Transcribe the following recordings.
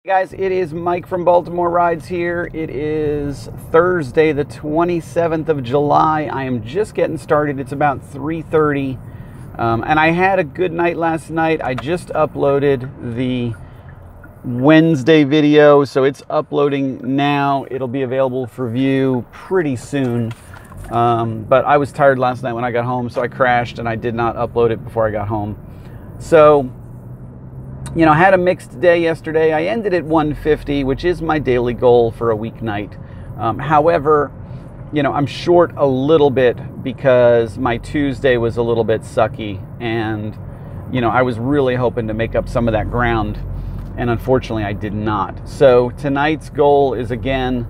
Hey guys, it is Mike from Baltimore Rides here. It is Thursday, the 27th of July. I am just getting started. It's about 3:30, and I had a good night last night. I just uploaded the Wednesday video, so it's uploading now. It'll be available for view pretty soon, but I was tired last night when I got home, so I crashed and I did not upload it before I got home. So I had a mixed day yesterday. I ended at 150, which is my daily goal for a weeknight. However, I'm short a little bit because my Tuesday was a little bit sucky, and I was really hoping to make up some of that ground, and unfortunately I did not. So tonight's goal is, again,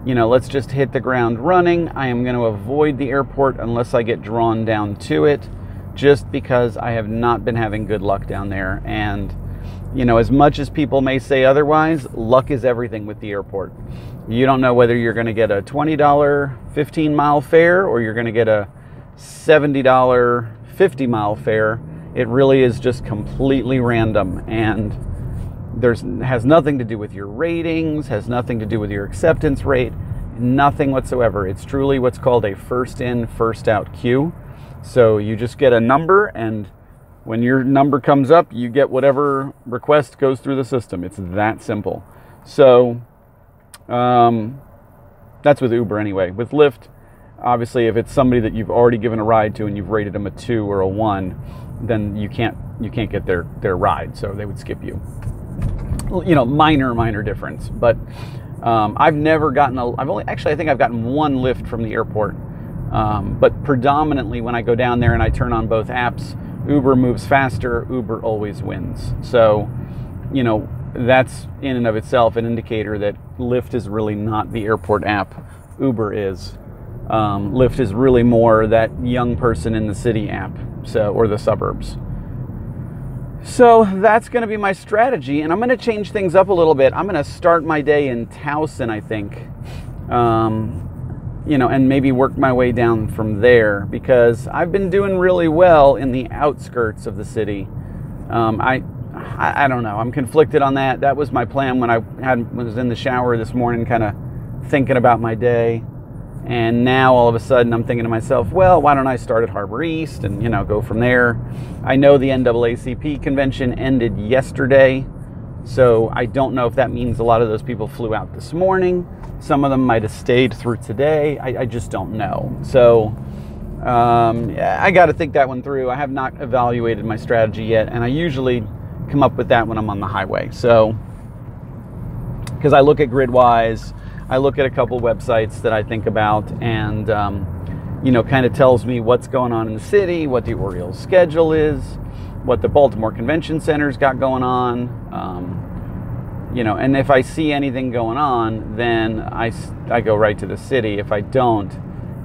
let's just hit the ground running. I am going to avoid the airport unless I get drawn down to it, just because I have not been having good luck down there. And as much as people may say otherwise, luck is everything with the airport. You don't know whether you're going to get a $20 15-mile fare or you're going to get a $70 50-mile fare. It really is just completely random, and has nothing to do with your ratings, has nothing to do with your acceptance rate, nothing whatsoever. It's truly what's called a first in, first out queue. So you just get a number, and when your number comes up, you get whatever request goes through the system. It's that simple. So that's with Uber anyway. With Lyft, obviously, if it's somebody that you've already given a ride to and you've rated them a 2 or a 1, then you can't get their ride, so they would skip you. Minor difference. But I've never gotten I think I've gotten one Lyft from the airport. But predominantly when I go down there and I turn on both apps, Uber moves faster. Uber always wins. So, that's in and of itself an indicator that Lyft is really not the airport app. Uber is. Lyft is really more that young person in the city app, or the suburbs. So that's going to be my strategy, and I'm going to change things up a little bit. I'm going to start my day in Towson, I think. And maybe work my way down from there, because I've been doing really well in the outskirts of the city. I don't know. I'm conflicted on that. That was my plan when I was in the shower this morning, kind of thinking about my day. And now all of a sudden I'm thinking to myself, well, why don't I start at Harbor East and, go from there. I know the NAACP convention ended yesterday, so I don't know if that means a lot of those people flew out this morning. Some of them might have stayed through today. I just don't know. So I got to think that one through. I have not evaluated my strategy yet, and I usually come up with that when I'm on the highway. So, because I look at Gridwise, I look at a couple websites that I think about, and kind of tells me what's going on in the city, what the Orioles schedule is, what the Baltimore Convention Center's got going on. And if I see anything going on, then I go right to the city. If I don't,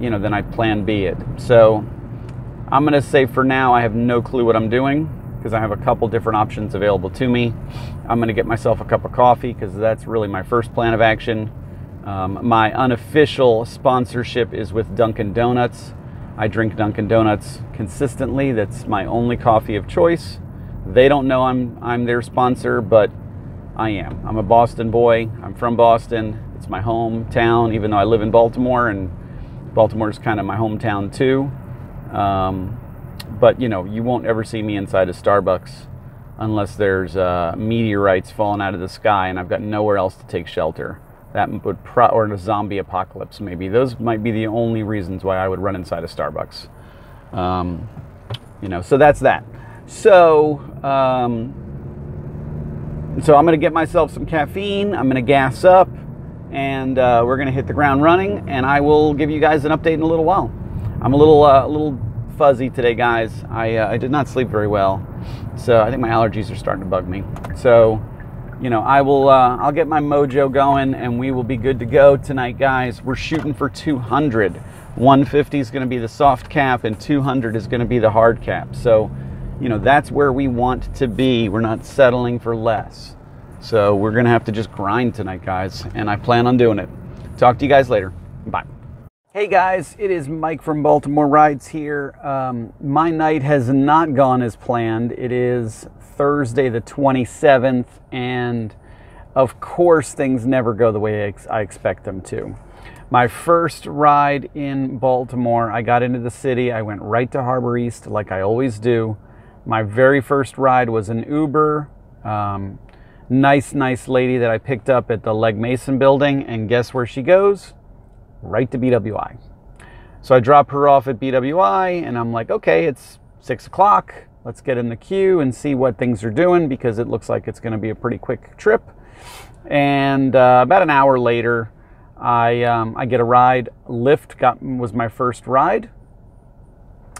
then I plan B it. So I'm going to say for now I have no clue what I'm doing, because I have a couple different options available to me. I'm going to get myself a cup of coffee, because that's really my first plan of action. My unofficial sponsorship is with Dunkin' Donuts. I drink Dunkin' Donuts consistently. That's my only coffee of choice. They don't know I'm their sponsor, but I am. I'm a Boston boy. I'm from Boston. It's my hometown, even though I live in Baltimore, and Baltimore's kind of my hometown too. But you won't ever see me inside a Starbucks unless there's meteorites falling out of the sky and I've got nowhere else to take shelter. That would or a zombie apocalypse, maybe. Those might be the only reasons why I would run inside a Starbucks. So that's that. So I'm going to get myself some caffeine. I'm going to gas up, and we're going to hit the ground running, and I will give you guys an update in a little while. I'm a little fuzzy today, guys. I did not sleep very well, so I think my allergies are starting to bug me. So, I'll get my mojo going, and we will be good to go tonight, guys. We're shooting for 200. 150 is going to be the soft cap, and 200 is going to be the hard cap. So, that's where we want to be. We're not settling for less. So we're going to have to just grind tonight, guys, and I plan on doing it. Talk to you guys later. Bye. Hey guys, it is Mike from Baltimore Rides here. My night has not gone as planned. It is Thursday the 27th, and of course, things never go the way I expect them to. My first ride in Baltimore, I got into the city. I went right to Harbor East like I always do. My very first ride was an Uber. Nice lady that I picked up at the Legg Mason building. And guess where she goes? Right to BWI. So I drop her off at BWI and I'm like, okay, it's 6 o'clock. Let's get in the queue and see what things are doing because it looks like it's going to be a pretty quick trip. And about an hour later, I get a ride. Lyft was my first ride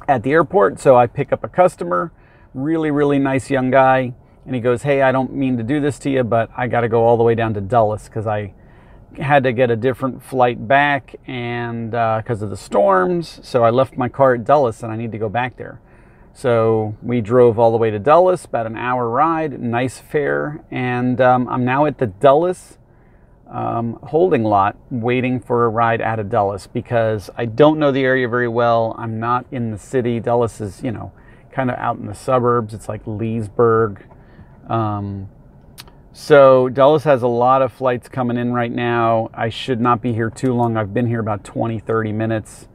at the airport. So I pick up a customer, really nice young guy. And he goes, hey, I don't mean to do this to you, but I got to go all the way down to Dulles because I had to get a different flight back and because of the storms. So I left my car at Dulles and I need to go back there. So we drove all the way to Dulles, about an hour ride, nice fare. And I'm now at the Dulles holding lot waiting for a ride out of Dulles because I don't know the area very well. I'm not in the city. Dulles is, you know, kind of out in the suburbs. It's like Leesburg. So Dulles has a lot of flights coming in right now. I should not be here too long. I've been here about 20-30 minutes.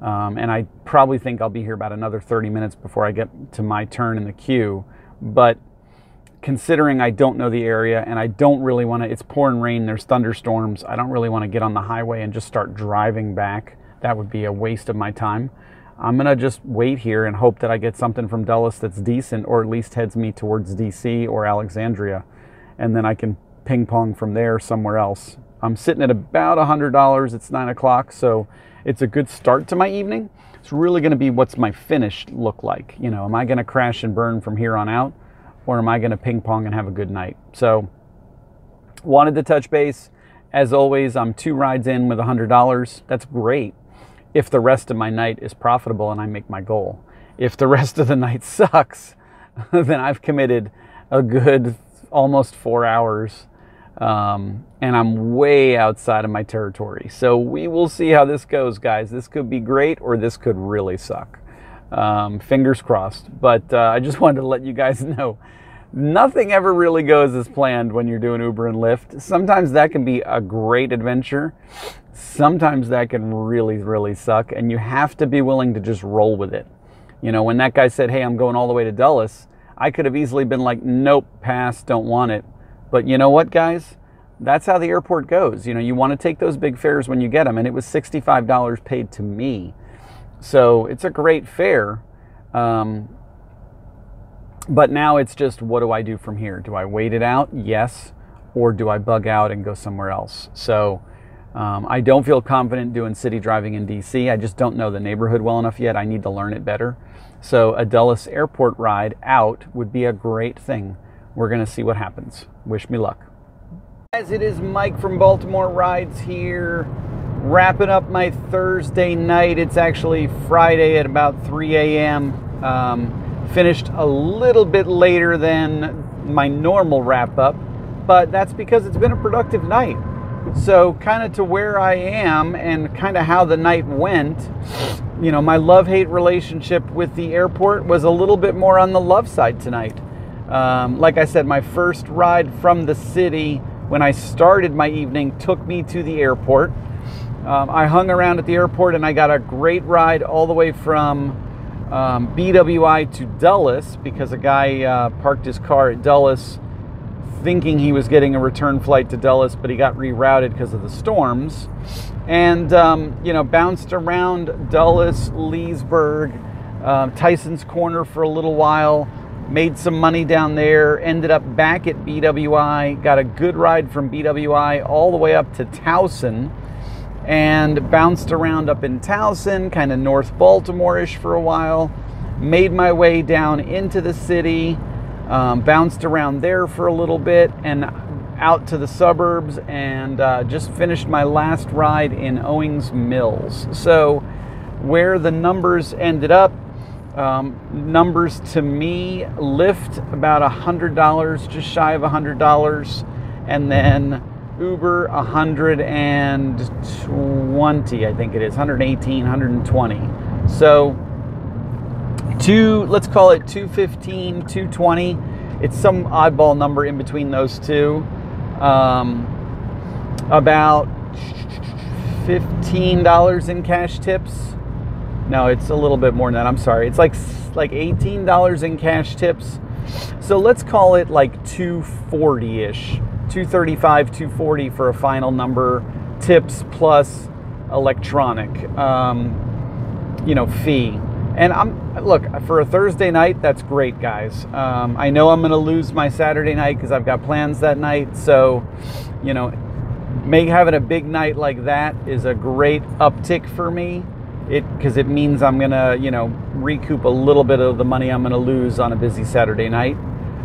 And I probably think I'll be here about another 30 minutes before I get to my turn in the queue. But considering I don't know the area and I don't really want to, it's pouring rain, there's thunderstorms, I don't really want to get on the highway and just start driving back. That would be a waste of my time. I'm going to just wait here and hope that I get something from Dulles that's decent or at least heads me towards DC or Alexandria. And then I can ping pong from there somewhere else. I'm sitting at about $100. It's 9 o'clock, so it's a good start to my evening. It's really going to be what's my finish look like. You know, am I going to crash and burn from here on out? Or am I going to ping pong and have a good night? So, wanted to touch base. As always, I'm 2 rides in with $100. That's great if the rest of my night is profitable and I make my goal. If the rest of the night sucks, then I've committed a good almost 4 hours and I'm way outside of my territory. So we will see how this goes, guys. This could be great or this could really suck. Fingers crossed. But I just wanted to let you guys know, nothing ever really goes as planned when you're doing Uber and Lyft. Sometimes that can be a great adventure. Sometimes that can really suck. And you have to be willing to just roll with it. You know, when that guy said, hey, I'm going all the way to Dulles, I could have easily been like, nope, pass, don't want it. But you know what, guys? That's how the airport goes. You know, you want to take those big fares when you get them. And it was $65 paid to me. So it's a great fare. But now it's just, what do I do from here? Do I wait it out? Yes. Or do I bug out and go somewhere else? So I don't feel confident doing city driving in DC. I just don't know the neighborhood well enough yet. I need to learn it better. So a Dulles airport ride out would be a great thing. We're going to see what happens. Wish me luck. Guys, it is Mike from Baltimore Rides here, wrapping up my Thursday night. It's actually Friday at about 3 a.m. Finished a little bit later than my normal wrap up, but that's because it's been a productive night. So kind of to where I am and kind of how the night went, you know, my love-hate relationship with the airport was a little bit more on the love side tonight. Like I said, my first ride from the city when I started my evening took me to the airport. I hung around at the airport and I got a great ride all the way from BWI to Dulles because a guy parked his car at Dulles thinking he was getting a return flight to Dulles, but he got rerouted because of the storms. And, you know, bounced around Dulles, Leesburg, Tyson's Corner for a little while, made some money down there, ended up back at BWI, got a good ride from BWI all the way up to Towson, and bounced around up in Towson, kind of North Baltimore-ish for a while, made my way down into the city, bounced around there for a little bit, and out to the suburbs, and just finished my last ride in Owings Mills. So where the numbers ended up, numbers to me, Lyft about $100, just shy of $100, and then Uber 120, I think it is, 118, 120. So let's call it 215, 220. It's some oddball number in between those two. About $15 in cash tips. No, it's a little bit more than that. I'm sorry. It's like $18 in cash tips. So let's call it like 240-ish, 235, 240 for a final number, tips plus electronic, fee. And look, for a Thursday night, that's great, guys. I know I'm going to lose my Saturday night because I've got plans that night. So, having a big night like that is a great uptick for me. Because it means I'm going to, recoup a little bit of the money I'm going to lose on a busy Saturday night.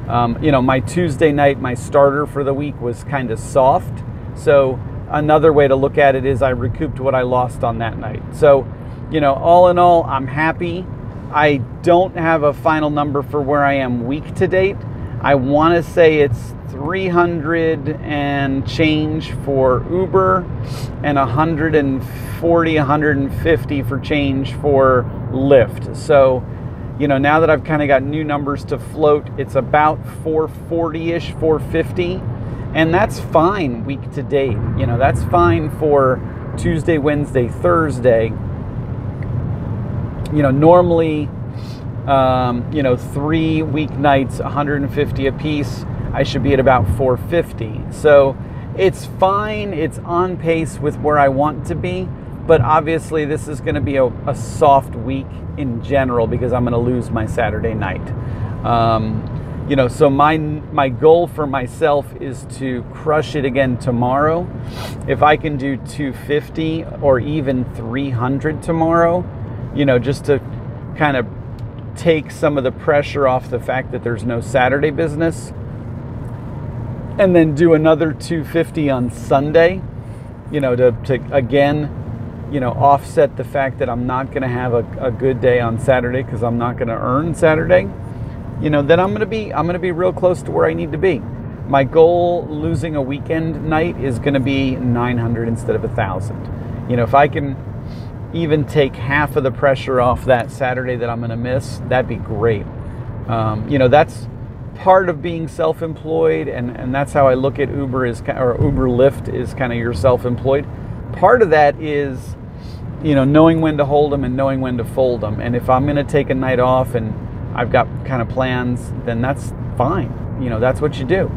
My Tuesday night, my starter for the week was kind of soft. So another way to look at it is I recouped what I lost on that night. So, all in all, I'm happy. I don't have a final number for where I am week to date. I want to say it's 300 and change for Uber and 140, 150 for change for Lyft. So, now that I've kind of got new numbers to float, it's about 440-ish, 450. And that's fine week to date. That's fine for Tuesday, Wednesday, Thursday. Normally, 3 weeknights, 150 a piece. I should be at about 450. So it's fine. It's on pace with where I want to be. But obviously, this is going to be a soft week in general because I'm going to lose my Saturday night. So my goal for myself is to crush it again tomorrow. If I can do 250 or even 300 tomorrow, just to kind of take some of the pressure off the fact that there's no Saturday business, and then do another 250 on Sunday, to again, offset the fact that I'm not going to have a good day on Saturday because I'm not going to earn Saturday. Then I'm going to be real close to where I need to be. My goal losing a weekend night is going to be 900 instead of 1,000. If I can even take half of the pressure off that Saturday that I'm going to miss, that'd be great. That's part of being self-employed, and that's how I look at Uber or Uber Lyft is kind of your self-employed. Part of that is, knowing when to hold them and knowing when to fold them. And if I'm going to take a night off and I've got kind of plans, then that's fine. That's what you do.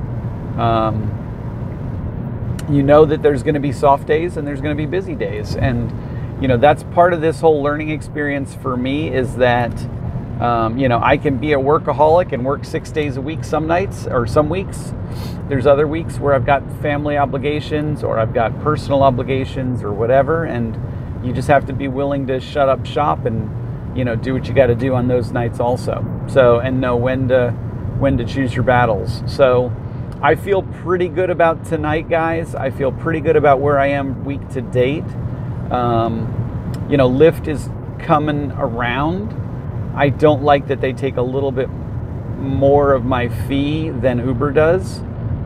That there's going to be soft days and there's going to be busy days. And, that's part of this whole learning experience for me is that, I can be a workaholic and work 6 days a week some nights or some weeks. There's other weeks where I've got family obligations or I've got personal obligations or whatever. And you just have to be willing to shut up shop and, do what you got to do on those nights also. So, and know when to choose your battles. So I feel pretty good about tonight, guys. I feel pretty good about where I am week to date. Lyft is coming around. I don't like that they take a little bit more of my fee than Uber does.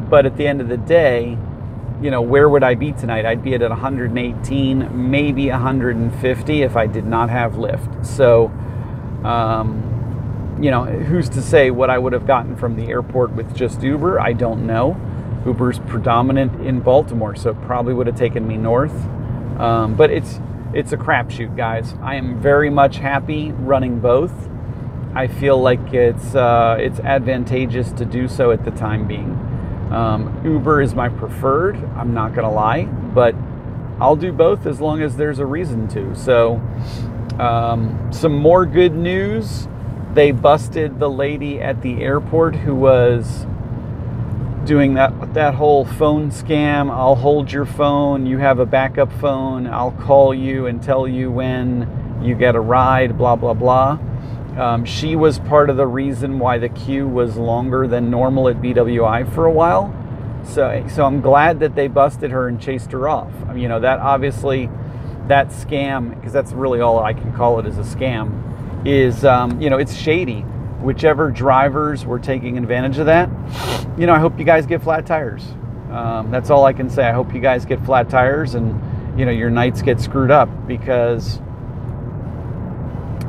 But at the end of the day, where would I be tonight? I'd be at 118, maybe 150 if I did not have Lyft. So, who's to say what I would have gotten from the airport with just Uber? I don't know. Uber's predominant in Baltimore, so it probably would have taken me north. But it's a crapshoot, guys. I am very much happy running both. I feel like it's advantageous to do so at the time being. Uber is my preferred, I'm not going to lie, but I'll do both as long as there's a reason to. So, some more good news. They busted the lady at the airport who was doing that whole phone scam. I'll hold your phone, you have a backup phone, I'll call you and tell you when you get a ride, blah, blah, blah. She was part of the reason why the queue was longer than normal at BWI for a while. So I'm glad that they busted her and chased her off. That obviously, that scam, because that's really all I can call it is a scam, is, it's shady. Whichever drivers were taking advantage of that, I hope you guys get flat tires. That's all I can say. I hope you guys get flat tires and, your nights get screwed up, because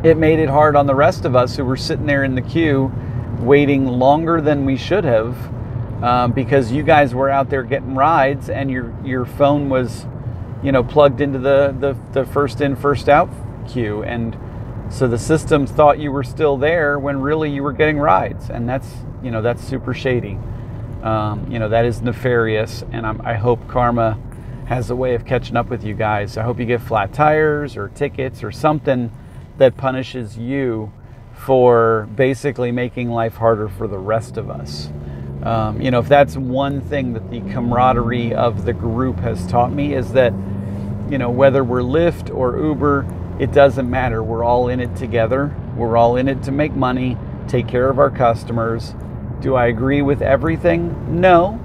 it made it hard on the rest of us who were sitting there in the queue waiting longer than we should have because you guys were out there getting rides and your phone was, plugged into the first in, first out queue. And so the system thought you were still there when really you were getting rides. And that's super shady. That is nefarious. And I hope karma has a way of catching up with you guys. I hope you get flat tires or tickets or something that punishes you for basically making life harder for the rest of us. If that's one thing that the camaraderie of the group has taught me, is that, whether we're Lyft or Uber, it doesn't matter. We're all in it together. We're all in it to make money, take care of our customers. Do I agree with everything? No.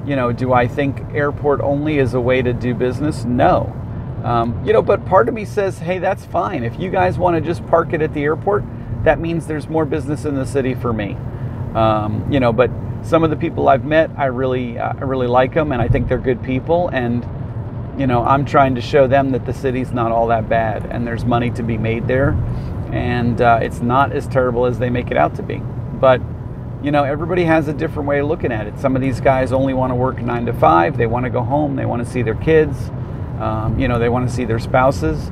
Do I think airport only is a way to do business? No. But part of me says, hey, that's fine. If you guys want to just park it at the airport, that means there's more business in the city for me. But some of the people I've met, I really like them, and I think they're good people. And, I'm trying to show them that the city's not all that bad, and there's money to be made there. And it's not as terrible as they make it out to be. But, everybody has a different way of looking at it. Some of these guys only want to work 9 to 5. They want to go home. They want to see their kids. They want to see their spouses.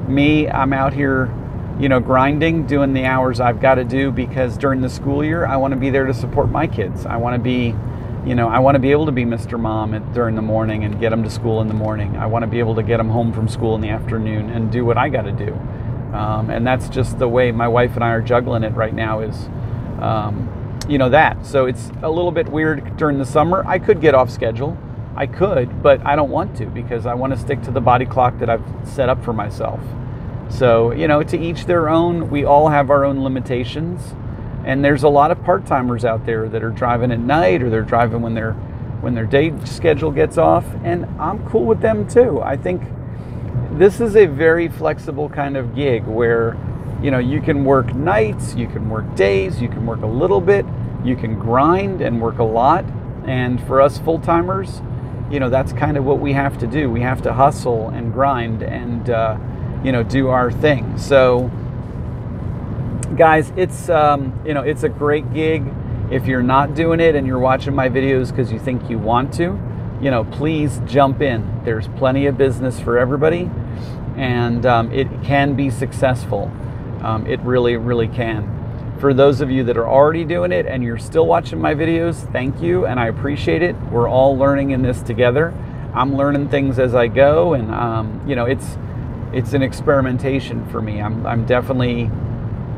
Me, I'm out here, grinding, doing the hours I've got to do, because during the school year, I want to be there to support my kids. I want to be, I want to be able to be Mr. Mom during the morning and get them to school in the morning. I want to be able to get them home from school in the afternoon and do what I got to do. And that's just the way my wife and I are juggling it right now, is, that. So it's a little bit weird during the summer. I could get off schedule. I could, but I don't want to, because I want to stick to the body clock that I've set up for myself. So, to each their own. We all have our own limitations. And there's a lot of part-timers out there that are driving at night, or they're driving when their day schedule gets off. And I'm cool with them too. I think this is a very flexible kind of gig where, you can work nights, you can work days, you can work a little bit, you can grind and work a lot. And for us full-timers, that's kind of what we have to do. We have to hustle and grind and, do our thing. So, guys, it's a great gig. If you're not doing it and you're watching my videos because you think you want to, please jump in. There's plenty of business for everybody, and it can be successful. It really, really can. For those of you that are already doing it and you're still watching my videos, thank you, and I appreciate it. We're all learning in this together. I'm learning things as I go, and it's an experimentation for me. I'm definitely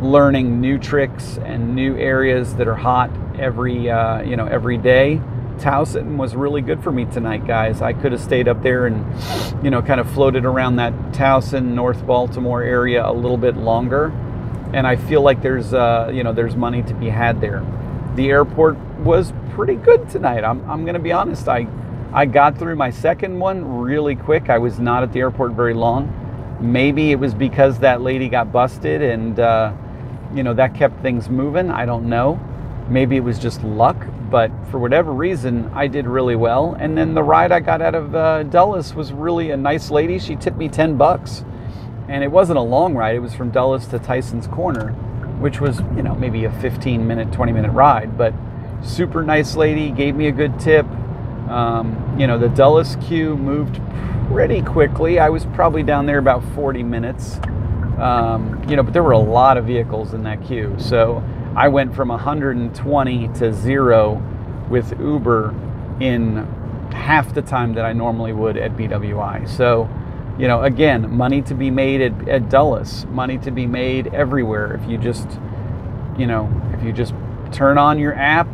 learning new tricks and new areas that are hot every day. Towson was really good for me tonight, guys. I could have stayed up there and kind of floated around that Towson, North Baltimore area a little bit longer. And I feel like there's money to be had there. The airport was pretty good tonight. I'm going to be honest. I got through my second one really quick. I was not at the airport very long. Maybe it was because that lady got busted and that kept things moving. I don't know. Maybe it was just luck. But for whatever reason, I did really well. And then the ride I got out of Dulles was really a nice lady. She tipped me $10. And it wasn't a long ride. It was from Dulles to Tyson's Corner, which was, maybe a 15-minute, 20-minute ride. But super nice lady, gave me a good tip. The Dulles queue moved pretty quickly. I was probably down there about 40 minutes. But there were a lot of vehicles in that queue. So I went from 120 to 0 with Uber in half the time that I normally would at BWI. So, again, money to be made at Dulles, money to be made everywhere. If you just turn on your app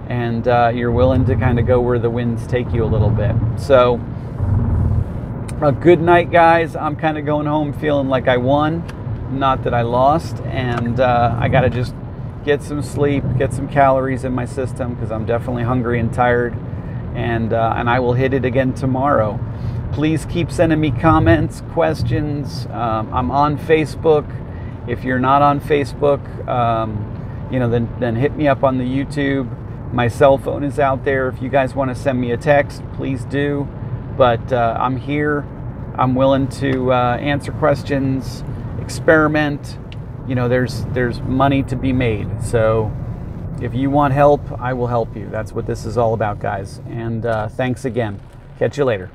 and you're willing to kind of go where the winds take you a little bit. So, a good night, guys. I'm kind of going home feeling like I won, not that I lost. And I got to just get some sleep, get some calories in my system, because I'm definitely hungry and tired. And I will hit it again tomorrow. Please keep sending me comments, questions. I'm on Facebook. If you're not on Facebook, then hit me up on the YouTube. My cell phone is out there. If you guys want to send me a text, please do. But I'm here. I'm willing to answer questions, experiment. There's money to be made. So, If you want help, I will help you. That's what this is all about, guys. And thanks again. Catch you later.